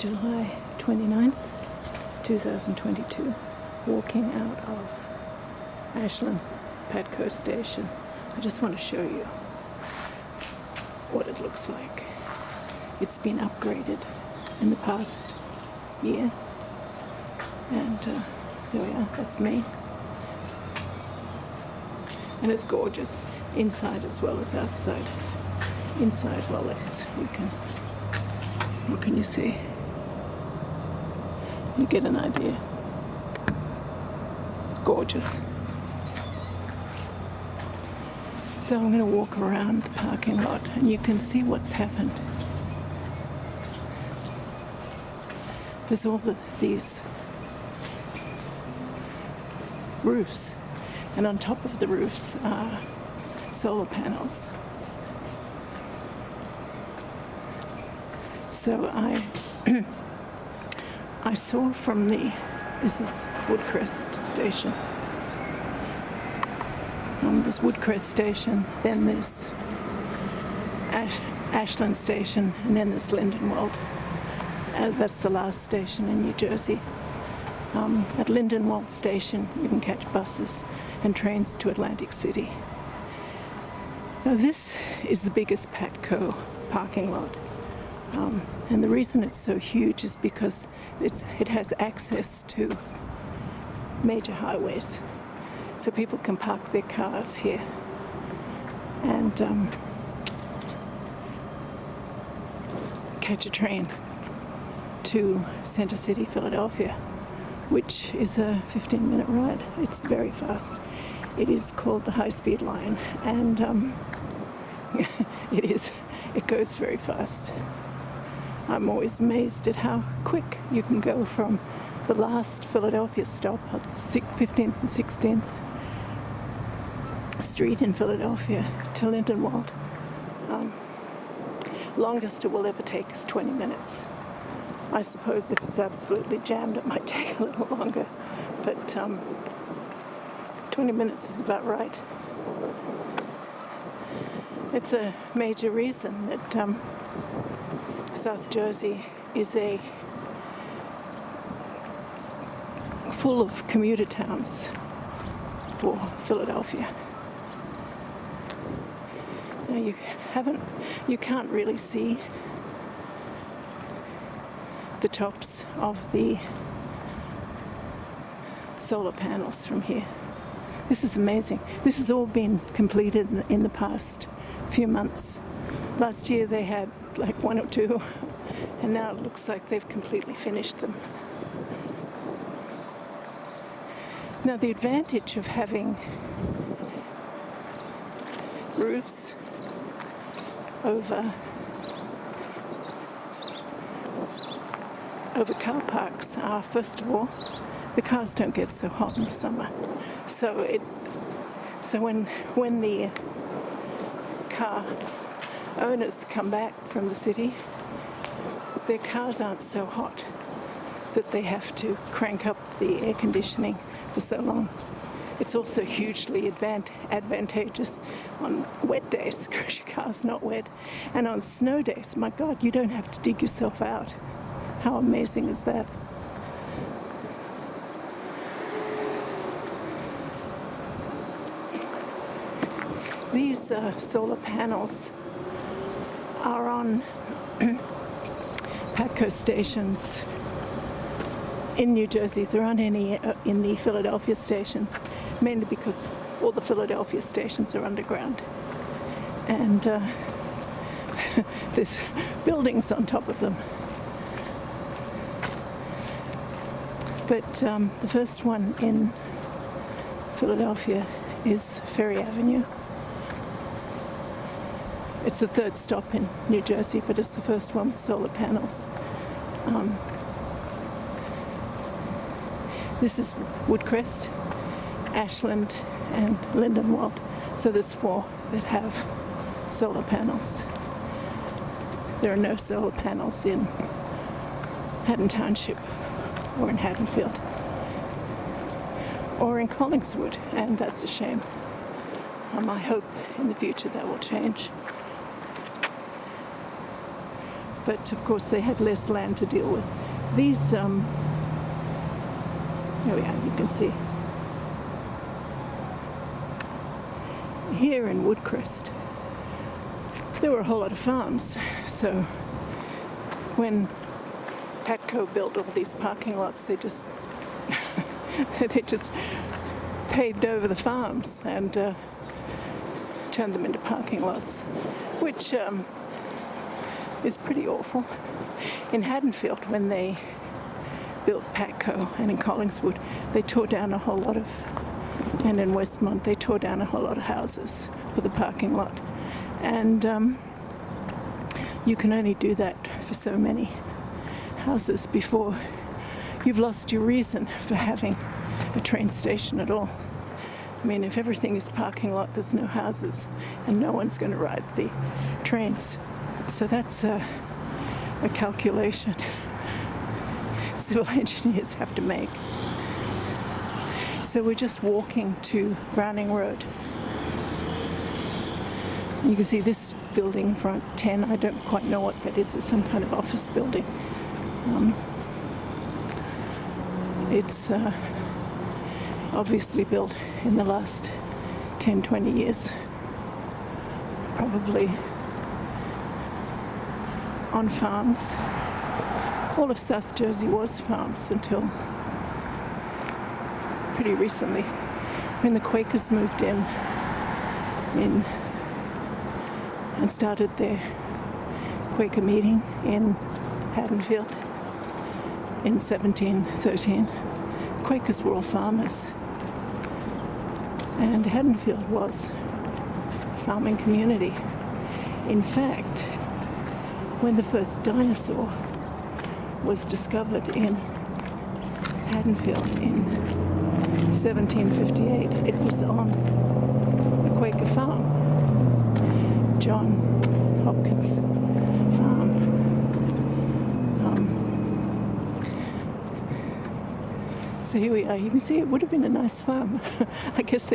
July 29th, 2022, walking out of Ashland Patco station. I just want to show you what it looks like. It's been upgraded in the past year, and there we are, that's me. And it's gorgeous, inside as well as outside. Inside, well, what can you see? You get an idea. It's gorgeous. So I'm going to walk around the parking lot and you can see what's happened. There's all these roofs, and on top of the roofs are solar panels. So I saw from this is Woodcrest station. There's Woodcrest station, then there's Ashland station, and then there's Lindenwold. That's the last station in New Jersey. At Lindenwold station, you can catch buses and trains to Atlantic City. Now, this is the biggest Patco parking lot. And the reason it's so huge is because it has access to major highways. So people can park their cars here and catch a train to Center City, Philadelphia, which is a 15-minute ride. It's very fast. It is called the high-speed line, and it goes very fast. I'm always amazed at how quick you can go from the last Philadelphia stop at 15th and 16th Street in Philadelphia to Lindenwold. Longest it will ever take is 20 minutes. I suppose if it's absolutely jammed, it might take a little longer, but 20 minutes is about right. It's a major reason that South Jersey is full of commuter towns for Philadelphia. Now you can't really see the tops of the solar panels from here. This is amazing. This has all been completed in the past few months. Last year they had like one or two, and now it looks like they've completely finished them. Now, the advantage of having roofs over car parks are, first of all, the cars don't get so hot in the summer. So when the car owners come back from the city, their cars aren't so hot that they have to crank up the air conditioning for so long. It's also hugely advantageous on wet days because your car's not wet. And on snow days, my God, you don't have to dig yourself out. How amazing is that? These solar panels are on Patco stations in New Jersey. There aren't any in the Philadelphia stations, mainly because all the Philadelphia stations are underground. And there's buildings on top of them. But the first one in Philadelphia is Ferry Avenue. It's the third stop in New Jersey, but it's the first one with solar panels. This is Woodcrest, Ashland, and Lindenwold. So there's 4 that have solar panels. There are no solar panels in Haddon Township or in Haddonfield or in Collingswood, and that's a shame. I hope in the future that will change. But of course they had less land to deal with. These, there we are, you can see. Here in Woodcrest, there were a whole lot of farms. So when Patco built all these parking lots, they just paved over the farms and turned them into parking lots, which is pretty awful. In Haddonfield, when they built Patco, and in Collingswood, they tore down a whole lot of, and in Westmont, they tore down a whole lot of houses for the parking lot. And you can only do that for so many houses before you've lost your reason for having a train station at all. I mean, if everything is parking lot, there's no houses and no one's going to ride the trains. So that's a calculation civil engineers have to make. So we're just walking to Browning Road. You can see this building in front, 10. I don't quite know what that is. It's some kind of office building. It's obviously built in the last 10, 20 years. Probably on farms. All of South Jersey was farms until pretty recently, when the Quakers moved in and started their Quaker meeting in Haddonfield in 1713. Quakers were all farmers, and Haddonfield was a farming community. In fact, when the first dinosaur was discovered in Haddonfield in 1758, it was on a Quaker farm, John Hopkins farm. So here we are. You can see it would have been a nice farm. I guess